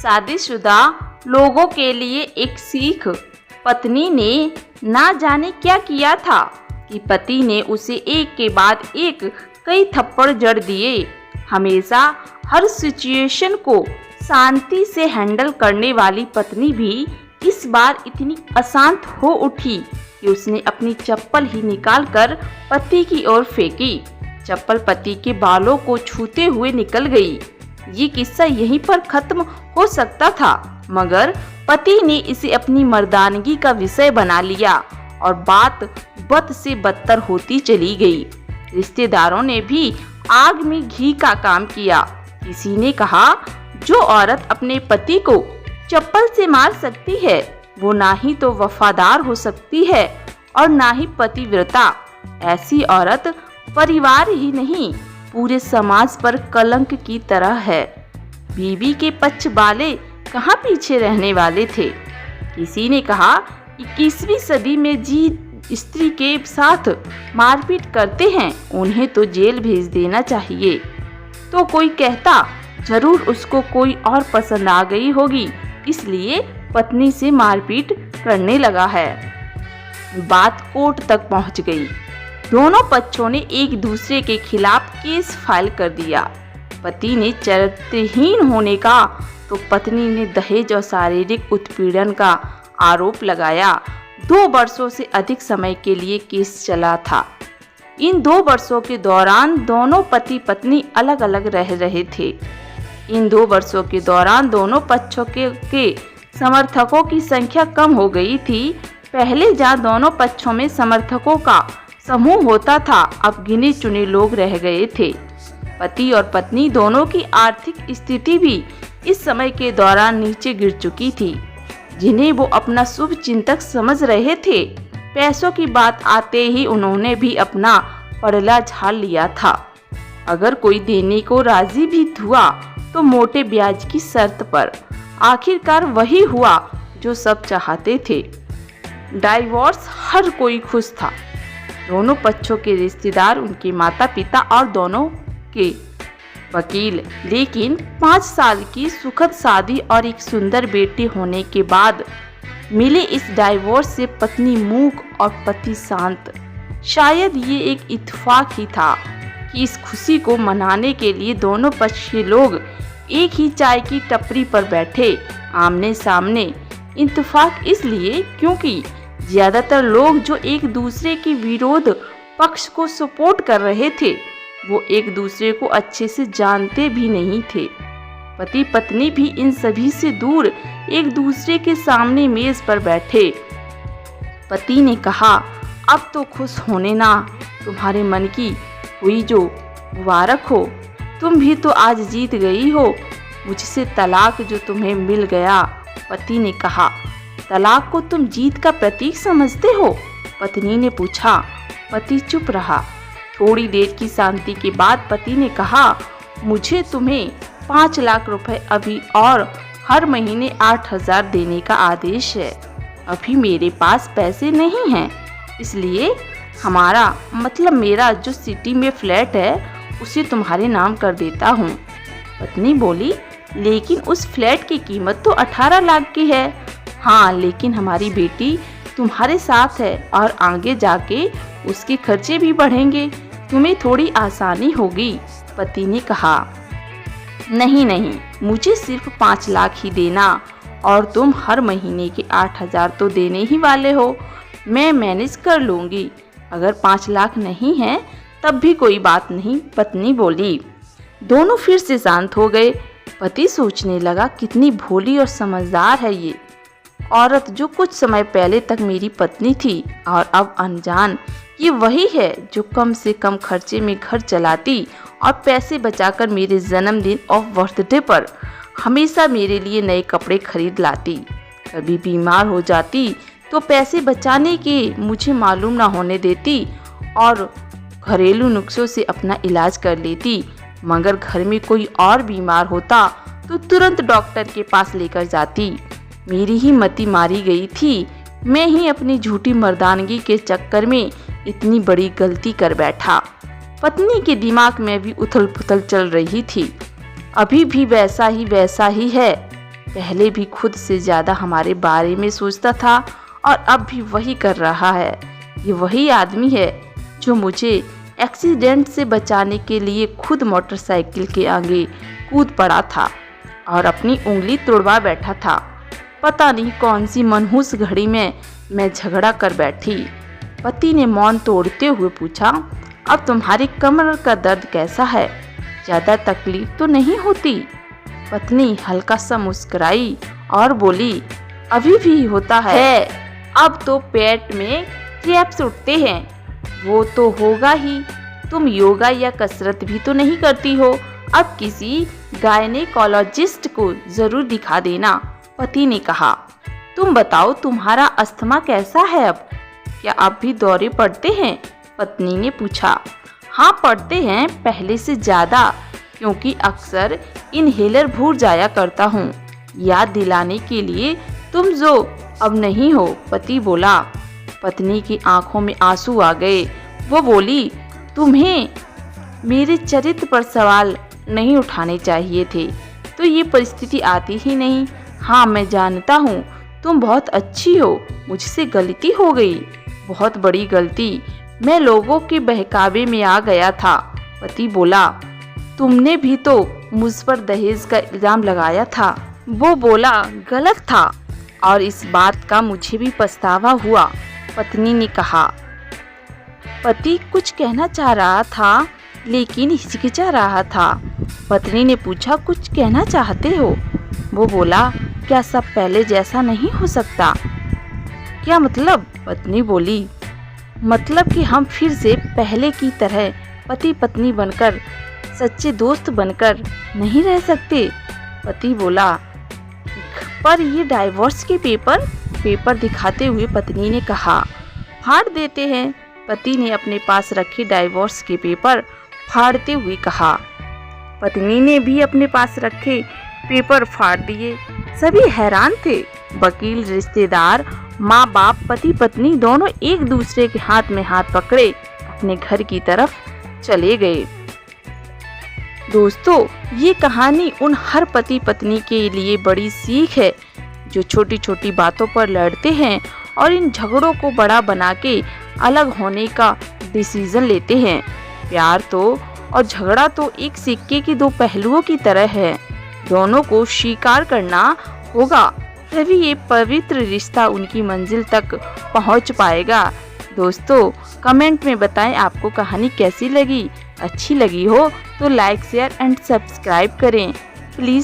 शादीशुदा लोगों के लिए एक सीख। पत्नी ने ना जाने क्या किया था कि पति ने उसे एक के बाद एक कई थप्पड़ जड़ दिए। हमेशा हर सिचुएशन को शांति से हैंडल करने वाली पत्नी भी इस बार इतनी अशांत हो उठी कि उसने अपनी चप्पल ही निकालकर पति की ओर फेंकी। चप्पल पति के बालों को छूते हुए निकल गई। ये किस्सा यहीं पर खत्म हो सकता था, मगर पति ने इसे अपनी मर्दानगी का विषय बना लिया और बात बद से बदतर होती चली गई। रिश्तेदारों ने भी आग में घी का काम किया। किसी ने कहा, जो औरत अपने पति को चप्पल से मार सकती है वो ना ही तो वफादार हो सकती है और ना ही पतिव्रता। ऐसी औरत परिवार ही नहीं पूरे समाज पर कलंक की तरह है। बीवी के पक्ष वाले कहाँ पीछे रहने वाले थे। किसी ने कहा, 21वीं सदी में जी स्त्री के साथ मारपीट करते हैं उन्हें तो जेल भेज देना चाहिए। तो कोई कहता, जरूर उसको कोई और पसंद आ गई होगी इसलिए पत्नी से मारपीट करने लगा है। बात कोर्ट तक पहुंच गई। दोनों पक्षों ने एक दूसरे के खिलाफ केस फाइल कर दिया। पति ने चरित्रहीन होने का तो पत्नी ने दहेज और शारीरिक उत्पीड़न का आरोप लगाया। 2 वर्षों से अधिक समय के लिए केस चला था। इन 2 वर्षों के दौरान दोनों पति पत्नी अलग अलग रह रहे थे। इन 2 वर्षों के दौरान दोनों पक्षों के समर्थकों की संख्या कम हो गई थी। पहले जहां दोनों पक्षों में समर्थकों का समूह होता था, अब गिने चुने लोग रह गए थे। पति और पत्नी दोनों की आर्थिक स्थिति भी इस समय के दौरान नीचे गिर चुकी थी, जिन्हें वो अपना शुभ चिंतक समझ रहे थे। पैसों की बात आते ही उन्होंने भी अपना पड़ला झाड़ लिया था। अगर कोई देने को राजी भी हुआ तो मोटे ब्याज की शर्त पर। आखिरकार वही हुआ जो सब चाहते थे। डाइवोर्स हर कोई खुश था। दोनों पक्षों के रिश्तेदार, उनके माता पिता और दोनों के वकील। लेकिन 5 साल की सुखद शादी और एक सुंदर बेटी होने के बाद मिले इस डाइवोर्स से पत्नी मूक और पति शांत। शायद ये एक इत्तेफाक ही था कि इस खुशी को मनाने के लिए दोनों पक्ष के लोग एक ही चाय की टपरी पर बैठे आमने सामने। इत्तेफाक इसलिए क्योंकि ज्यादातर लोग जो एक दूसरे के विरोध पक्ष को सपोर्ट कर रहे थे वो एक दूसरे को अच्छे से जानते भी नहीं थे। पति पत्नी भी इन सभी से दूर एक दूसरे के सामने मेज पर बैठे। पति ने कहा, अब तो खुश होने ना, तुम्हारे मन की हुई जो मुबारक हो। तुम भी तो आज जीत गई हो। मुझसे तलाक जो तुम्हें मिल गया। पति ने कहा, तलाक को तुम जीत का प्रतीक समझते हो? पत्नी ने पूछा। पति चुप रहा। थोड़ी देर की शांति के बाद पति ने कहा, मुझे तुम्हें 5 लाख रुपए अभी और हर महीने 8,000 देने का आदेश है। अभी मेरे पास पैसे नहीं हैं, इसलिए हमारा मतलब मेरा जो सिटी में फ्लैट है उसे तुम्हारे नाम कर देता हूँ। पत्नी बोली, लेकिन उस फ्लैट की कीमत तो 18 लाख की है। हाँ, लेकिन हमारी बेटी तुम्हारे साथ है और आगे जाके उसके खर्चे भी बढ़ेंगे, तुम्हें थोड़ी आसानी होगी। पति ने कहा, नहीं नहीं, मुझे सिर्फ 5 लाख ही देना और तुम हर महीने के 8,000 तो देने ही वाले हो। मैं मैनेज कर लूँगी। अगर 5 लाख नहीं है तब भी कोई बात नहीं, पत्नी बोली। दोनों फिर से शांत हो गए। पति सोचने लगा, कितनी भोली और समझदार है ये औरत, जो कुछ समय पहले तक मेरी पत्नी थी और अब अनजान। ये वही है जो कम से कम खर्चे में घर चलाती और पैसे बचाकर मेरे जन्मदिन और बर्थडे पर हमेशा मेरे लिए नए कपड़े खरीद लाती। कभी बीमार हो जाती तो पैसे बचाने के मुझे मालूम ना होने देती और घरेलू नुस्खों से अपना इलाज कर लेती। मगर घर में कोई और बीमार होता तो तुरंत डॉक्टर के पास लेकर जाती। मेरी ही मति मारी गई थी। मैं ही अपनी झूठी मर्दानगी के चक्कर में इतनी बड़ी गलती कर बैठा। पत्नी के दिमाग में भी उथल पुथल चल रही थी। अभी भी वैसा ही है। पहले भी खुद से ज़्यादा हमारे बारे में सोचता था और अब भी वही कर रहा है। ये वही आदमी है जो मुझे एक्सीडेंट से बचाने के लिए खुद मोटरसाइकिल के आगे कूद पड़ा था और अपनी उंगली तोड़वा बैठा था। पता नहीं कौन सी मनहूस घड़ी में मैं झगड़ा कर बैठी। पति ने मौन तोड़ते हुए पूछा, अब तुम्हारी कमर का दर्द कैसा है? ज़्यादा तकलीफ तो नहीं होती? पत्नी हल्का सा मुस्कुराई और बोली, अभी भी होता है। अब तो पेट में क्रैम्प्स उठते हैं। वो तो होगा ही। तुम योगा या कसरत भी तो नहीं करती हो। अब किसी गायनेकोलॉजिस्ट को ज़रूर दिखा देना। पति ने कहा, तुम बताओ तुम्हारा अस्थमा कैसा है अब? क्या आप भी दौरे पड़ते हैं? पत्नी ने पूछा। हाँ पड़ते हैं, पहले से ज़्यादा, क्योंकि अक्सर इनहेलर भूल जाया करता हूँ। याद दिलाने के लिए तुम जो अब नहीं हो, पति बोला। पत्नी की आंखों में आंसू आ गए। वो बोली, तुम्हें मेरे चरित्र पर सवाल नहीं उठाने चाहिए थे, तो ये परिस्थिति आती ही नहीं। हाँ मैं जानता हूँ तुम बहुत अच्छी हो, मुझसे गलती हो गई, बहुत बड़ी गलती। मैं लोगों के बहकावे में आ गया था। पति बोला, तुमने भी तो मुझ पर दहेज का इल्ज़ाम लगाया था। वो बोला, गलत था और इस बात का मुझे भी पछतावा हुआ। पत्नी ने कहा। पति कुछ कहना चाह रहा था लेकिन हिचकिचा रहा था। पत्नी ने पूछा, कुछ कहना चाहते हो? वो बोला, क्या सब पहले जैसा नहीं हो सकता? क्या मतलब? पत्नी बोली, मतलब कि हम फिर से पहले की तरह पति पत्नी बनकर, सच्चे दोस्त बनकर नहीं रह सकते? पति बोला, पर ये डाइवोर्स के पेपर दिखाते हुए पत्नी ने कहा, फाड़ देते हैं। पति ने अपने पास रखे डाइवोर्स के पेपर फाड़ते हुए कहा। पत्नी ने भी अपने पास रखे पेपर फाड़ दिए। सभी हैरान थे। वकील, रिश्तेदार, माँ बाप, पति पत्नी दोनों एक दूसरे के हाथ में हाथ पकड़े अपने घर की तरफ चले गए। दोस्तों, ये कहानी उन हर पति पत्नी के लिए बड़ी सीख है जो छोटी छोटी बातों पर लड़ते हैं और इन झगड़ों को बड़ा बना के अलग होने का डिसीजन लेते हैं। प्यार तो और झगड़ा तो एक सिक्के के दो पहलुओं की तरह है। दोनों को स्वीकार करना होगा, तभी ये पवित्र रिश्ता उनकी मंजिल तक पहुंच पाएगा। दोस्तों, कमेंट में बताएं आपको कहानी कैसी लगी। अच्छी लगी हो तो लाइक, शेयर एंड सब्सक्राइब करें प्लीज़।